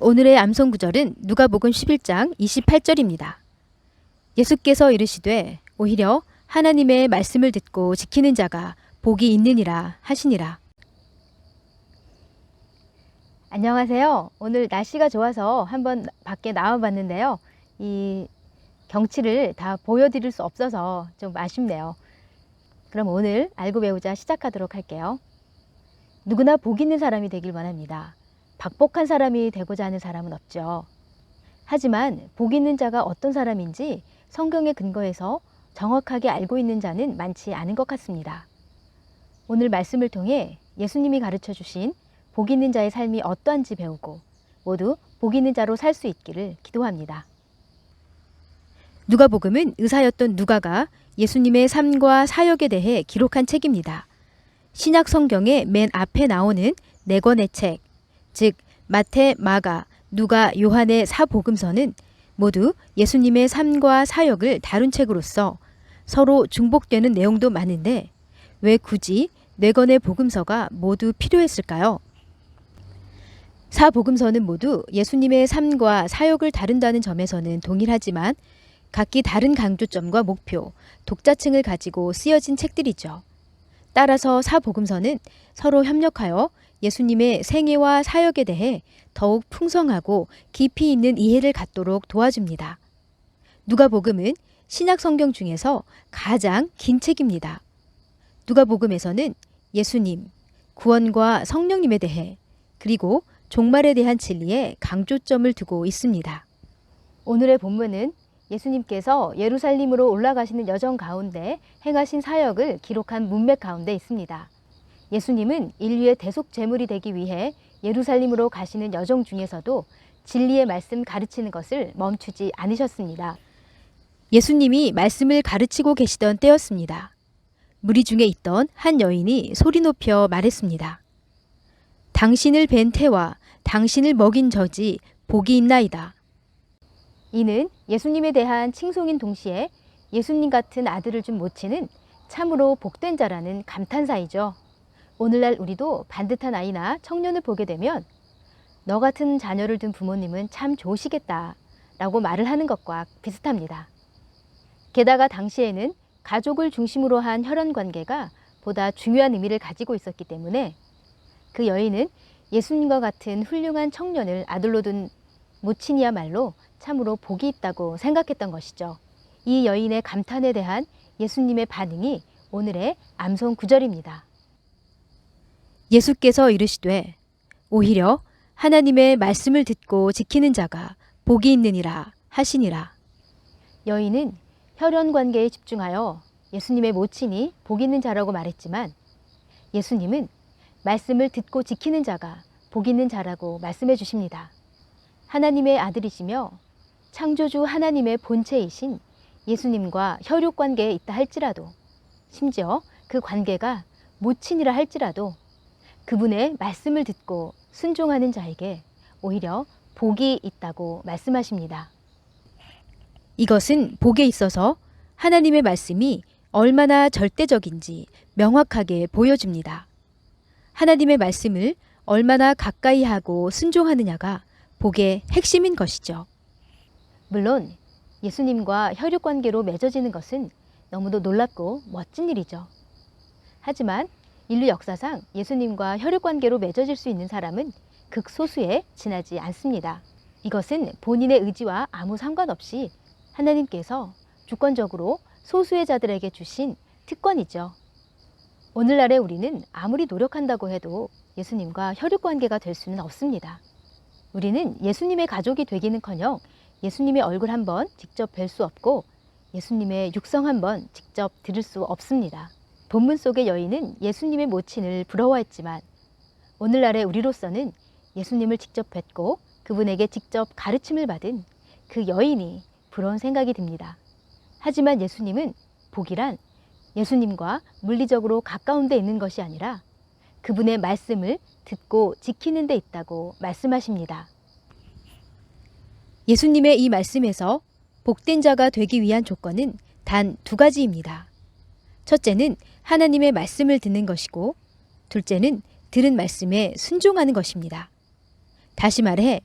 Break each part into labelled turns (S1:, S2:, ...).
S1: 오늘의 암송 구절은 누가복음 11장 28절입니다. 예수께서 이르시되 오히려 하나님의 말씀을 듣고 지키는 자가 복이 있느니라 하시니라. 안녕하세요. 오늘 날씨가 좋아서 한번 밖에 나와봤는데요. 이 경치를 다 보여드릴 수 없어서 좀 아쉽네요. 그럼 오늘 알고 배우자 시작하도록 할게요. 누구나 복 있는 사람이 되길 원합니다. 박복한 사람이 되고자 하는 사람은 없죠. 하지만 복 있는 자가 어떤 사람인지 성경에 근거해서 정확하게 알고 있는 자는 많지 않은 것 같습니다. 오늘 말씀을 통해 예수님이 가르쳐 주신 복 있는 자의 삶이 어떠한지 배우고 모두 복 있는 자로 살 수 있기를 기도합니다. 누가복음은 의사였던 누가가 예수님의 삶과 사역에 대해 기록한 책입니다. 신약 성경의 맨 앞에 나오는 네 권의 책, 즉 마태, 마가, 누가, 요한의 사복음서는 모두 예수님의 삶과 사역을 다룬 책으로서 서로 중복되는 내용도 많은데 왜 굳이 네 권의 복음서가 모두 필요했을까요? 사복음서는 모두 예수님의 삶과 사역을 다룬다는 점에서는 동일하지만 각기 다른 강조점과 목표, 독자층을 가지고 쓰여진 책들이죠. 따라서 사복음서는 서로 협력하여 예수님의 생애와 사역에 대해 더욱 풍성하고 깊이 있는 이해를 갖도록 도와줍니다. 누가복음은 신약 성경 중에서 가장 긴 책입니다. 누가복음에서는 예수님, 구원과 성령님에 대해 그리고 종말에 대한 진리에 강조점을 두고 있습니다. 오늘의 본문은 예수님께서 예루살렘으로 올라가시는 여정 가운데 행하신 사역을 기록한 문맥 가운데 있습니다. 예수님은 인류의 대속 제물이 되기 위해 예루살렘으로 가시는 여정 중에서도 진리의 말씀 가르치는 것을 멈추지 않으셨습니다. 예수님이 말씀을 가르치고 계시던 때였습니다. 무리 중에 있던 한 여인이 소리 높여 말했습니다. 당신을 뵌 태와 당신을 먹인 저지 복이 있나이다. 이는 예수님에 대한 칭송인 동시에 예수님 같은 아들을 준 모친은 참으로 복된 자라는 감탄사이죠. 오늘날 우리도 반듯한 아이나 청년을 보게 되면 너 같은 자녀를 둔 부모님은 참 좋으시겠다 라고 말을 하는 것과 비슷합니다. 게다가 당시에는 가족을 중심으로 한 혈연관계가 보다 중요한 의미를 가지고 있었기 때문에 그 여인은 예수님과 같은 훌륭한 청년을 아들로 둔 모친이야말로 참으로 복이 있다고 생각했던 것이죠. 이 여인의 감탄에 대한 예수님의 반응이 오늘의 암송 구절입니다. 예수께서 이르시되 오히려 하나님의 말씀을 듣고 지키는 자가 복이 있느니라 하시니라. 여인은 혈연 관계에 집중하여 예수님의 모친이 복 있는 자라고 말했지만 예수님은 말씀을 듣고 지키는 자가 복 있는 자라고 말씀해 주십니다. 하나님의 아들이시며 창조주 하나님의 본체이신 예수님과 혈육 관계에 있다 할지라도 심지어 그 관계가 모친이라 할지라도 그분의 말씀을 듣고 순종하는 자에게 오히려 복이 있다고 말씀하십니다. 이것은 복에 있어서 하나님의 말씀이 얼마나 절대적인지 명확하게 보여줍니다. 하나님의 말씀을 얼마나 가까이 하고 순종하느냐가 복의 핵심인 것이죠. 물론 예수님과 혈육관계로 맺어지는 것은 너무도 놀랍고 멋진 일이죠. 하지만 인류 역사상 예수님과 혈육관계로 맺어질 수 있는 사람은 극소수에 지나지 않습니다. 이것은 본인의 의지와 아무 상관없이 하나님께서 주권적으로 소수의 자들에게 주신 특권이죠. 오늘날의 우리는 아무리 노력한다고 해도 예수님과 혈육관계가 될 수는 없습니다. 우리는 예수님의 가족이 되기는커녕 예수님의 얼굴 한번 직접 뵐 수 없고 예수님의 육성 한번 직접 들을 수 없습니다. 본문 속의 여인은 예수님의 모친을 부러워했지만 오늘날의 우리로서는 예수님을 직접 뵙고 그분에게 직접 가르침을 받은 그 여인이 부러운 생각이 듭니다. 하지만 예수님은 복이란 예수님과 물리적으로 가까운 데 있는 것이 아니라 그분의 말씀을 듣고 지키는 데 있다고 말씀하십니다. 예수님의 이 말씀에서 복된 자가 되기 위한 조건은 단 두 가지입니다. 첫째는 하나님의 말씀을 듣는 것이고 둘째는 들은 말씀에 순종하는 것입니다. 다시 말해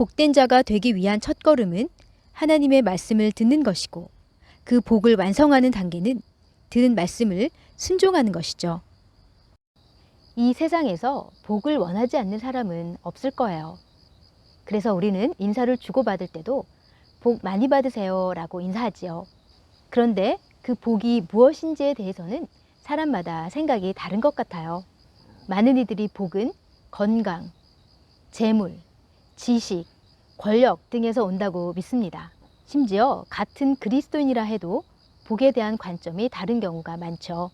S1: 복된 자가 되기 위한 첫걸음은 하나님의 말씀을 듣는 것이고 그 복을 완성하는 단계는 들은 말씀을 순종하는 것이죠. 이 세상에서 복을 원하지 않는 사람은 없을 거예요. 그래서 우리는 인사를 주고받을 때도 복 많이 받으세요 라고 인사하지요. 그런데 그 복이 무엇인지에 대해서는 사람마다 생각이 다른 것 같아요. 많은 이들이 복은 건강, 재물, 지식, 권력 등에서 온다고 믿습니다. 심지어 같은 그리스도인이라 해도 복에 대한 관점이 다른 경우가 많죠.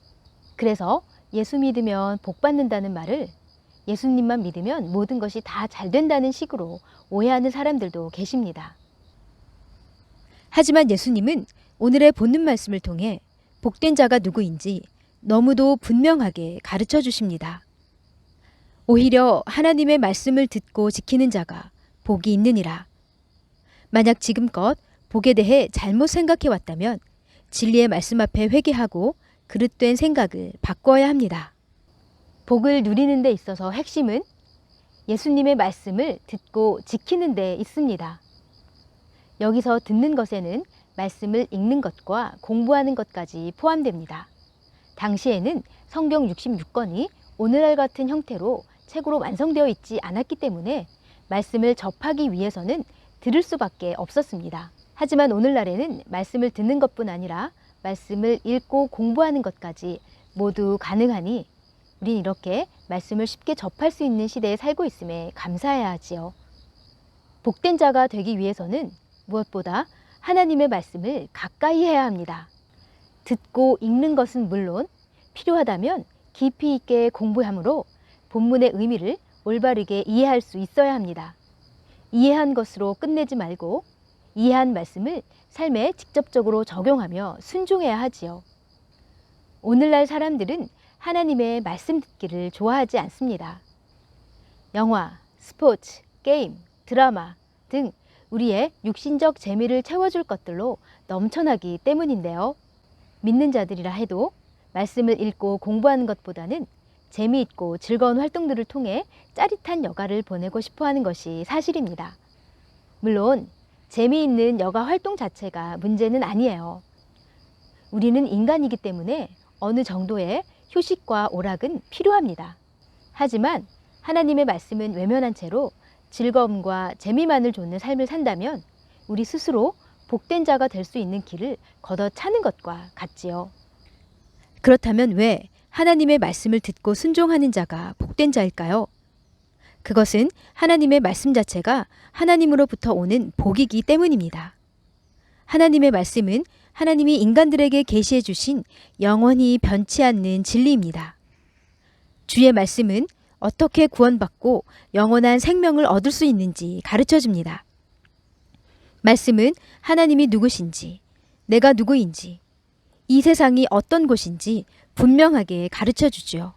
S1: 그래서 예수 믿으면 복 받는다는 말을 예수님만 믿으면 모든 것이 다 잘 된다는 식으로 오해하는 사람들도 계십니다. 하지만 예수님은 오늘의 본문 말씀을 통해 복된 자가 누구인지 너무도 분명하게 가르쳐 주십니다. 오히려 하나님의 말씀을 듣고 지키는 자가 복이 있느니라. 만약 지금껏 복에 대해 잘못 생각해 왔다면 진리의 말씀 앞에 회개하고 그릇된 생각을 바꿔야 합니다. 복을 누리는 데 있어서 핵심은 예수님의 말씀을 듣고 지키는 데 있습니다. 여기서 듣는 것에는 말씀을 읽는 것과 공부하는 것까지 포함됩니다. 당시에는 성경 66권이 오늘날 같은 형태로 책으로 완성되어 있지 않았기 때문에 말씀을 접하기 위해서는 들을 수밖에 없었습니다. 하지만 오늘날에는 말씀을 듣는 것뿐 아니라 말씀을 읽고 공부하는 것까지 모두 가능하니 우린 이렇게 말씀을 쉽게 접할 수 있는 시대에 살고 있음에 감사해야 하지요. 복된 자가 되기 위해서는 무엇보다 하나님의 말씀을 가까이 해야 합니다. 듣고 읽는 것은 물론 필요하다면 깊이 있게 공부하므로 본문의 의미를 올바르게 이해할 수 있어야 합니다. 이해한 것으로 끝내지 말고 이해한 말씀을 삶에 직접적으로 적용하며 순종해야 하지요. 오늘날 사람들은 하나님의 말씀 듣기를 좋아하지 않습니다. 영화, 스포츠, 게임, 드라마 등 우리의 육신적 재미를 채워줄 것들로 넘쳐나기 때문인데요. 믿는 자들이라 해도 말씀을 읽고 공부하는 것보다는 재미있고 즐거운 활동들을 통해 짜릿한 여가를 보내고 싶어하는 것이 사실입니다. 물론 재미있는 여가 활동 자체가 문제는 아니에요. 우리는 인간이기 때문에 어느 정도의 휴식과 오락은 필요합니다. 하지만 하나님의 말씀은 외면한 채로 즐거움과 재미만을 좇는 삶을 산다면 우리 스스로 복된 자가 될 수 있는 길을 걷어차는 것과 같지요. 그렇다면 왜 하나님의 말씀을 듣고 순종하는 자가 복된 자일까요? 그것은 하나님의 말씀 자체가 하나님으로부터 오는 복이기 때문입니다. 하나님의 말씀은 하나님이 인간들에게 계시해 주신 영원히 변치 않는 진리입니다. 주의 말씀은 어떻게 구원받고 영원한 생명을 얻을 수 있는지 가르쳐 줍니다. 말씀은 하나님이 누구신지, 내가 누구인지, 이 세상이 어떤 곳인지 분명하게 가르쳐 주죠.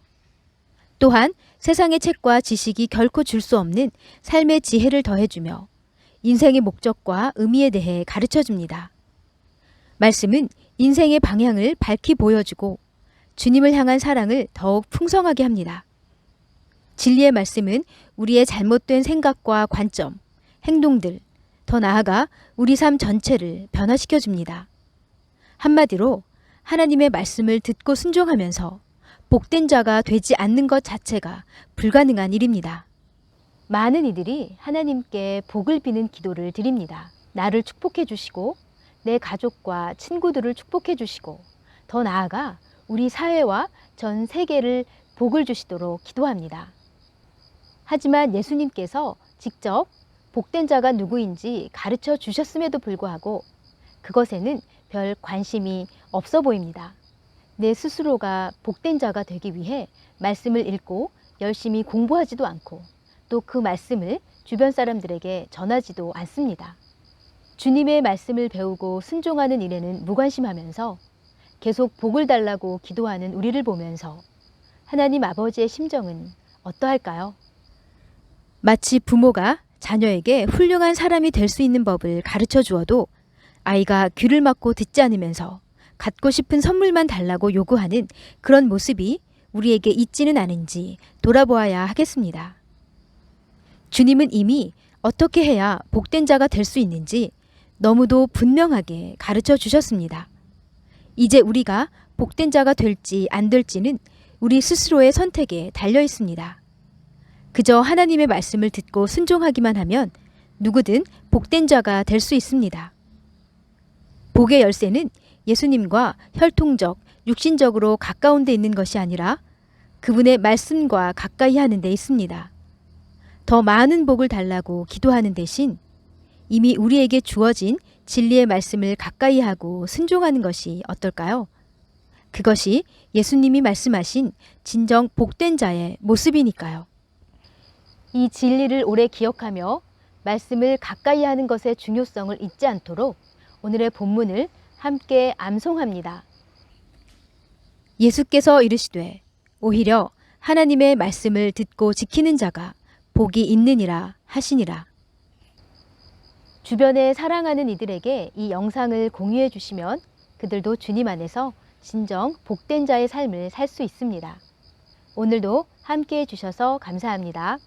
S1: 또한 세상의 책과 지식이 결코 줄 수 없는 삶의 지혜를 더해주며 인생의 목적과 의미에 대해 가르쳐 줍니다. 말씀은 인생의 방향을 밝히 보여주고 주님을 향한 사랑을 더욱 풍성하게 합니다. 진리의 말씀은 우리의 잘못된 생각과 관점, 행동들, 더 나아가 우리 삶 전체를 변화시켜 줍니다. 한마디로 하나님의 말씀을 듣고 순종하면서 복된 자가 되지 않는 것 자체가 불가능한 일입니다. 많은 이들이 하나님께 복을 비는 기도를 드립니다. 나를 축복해 주시고 내 가족과 친구들을 축복해 주시고 더 나아가 우리 사회와 전 세계를 복을 주시도록 기도합니다. 하지만 예수님께서 직접 복된 자가 누구인지 가르쳐 주셨음에도 불구하고 그것에는 별 관심이 없어 보입니다. 내 스스로가 복된 자가 되기 위해 말씀을 읽고 열심히 공부하지도 않고 또 그 말씀을 주변 사람들에게 전하지도 않습니다. 주님의 말씀을 배우고 순종하는 일에는 무관심하면서 계속 복을 달라고 기도하는 우리를 보면서 하나님 아버지의 심정은 어떠할까요? 마치 부모가 자녀에게 훌륭한 사람이 될 수 있는 법을 가르쳐 주어도 아이가 귀를 막고 듣지 않으면서 갖고 싶은 선물만 달라고 요구하는 그런 모습이 우리에게 있지는 않은지 돌아보아야 하겠습니다. 주님은 이미 어떻게 해야 복된 자가 될 수 있는지 너무도 분명하게 가르쳐 주셨습니다. 이제 우리가 복된 자가 될지 안 될지는 우리 스스로의 선택에 달려 있습니다. 그저 하나님의 말씀을 듣고 순종하기만 하면 누구든 복된 자가 될 수 있습니다. 복의 열쇠는 예수님과 혈통적, 육신적으로 가까운 데 있는 것이 아니라 그분의 말씀과 가까이 하는 데 있습니다. 더 많은 복을 달라고 기도하는 대신 이미 우리에게 주어진 진리의 말씀을 가까이 하고 순종하는 것이 어떨까요? 그것이 예수님이 말씀하신 진정 복된 자의 모습이니까요. 이 진리를 오래 기억하며 말씀을 가까이 하는 것의 중요성을 잊지 않도록 오늘의 본문을 함께 암송합니다. 예수께서 이르시되 오히려 하나님의 말씀을 듣고 지키는 자가 복이 있느니라 하시니라. 주변에 사랑하는 이들에게 이 영상을 공유해 주시면 그들도 주님 안에서 진정 복된 자의 삶을 살 수 있습니다. 오늘도 함께 해 주셔서 감사합니다.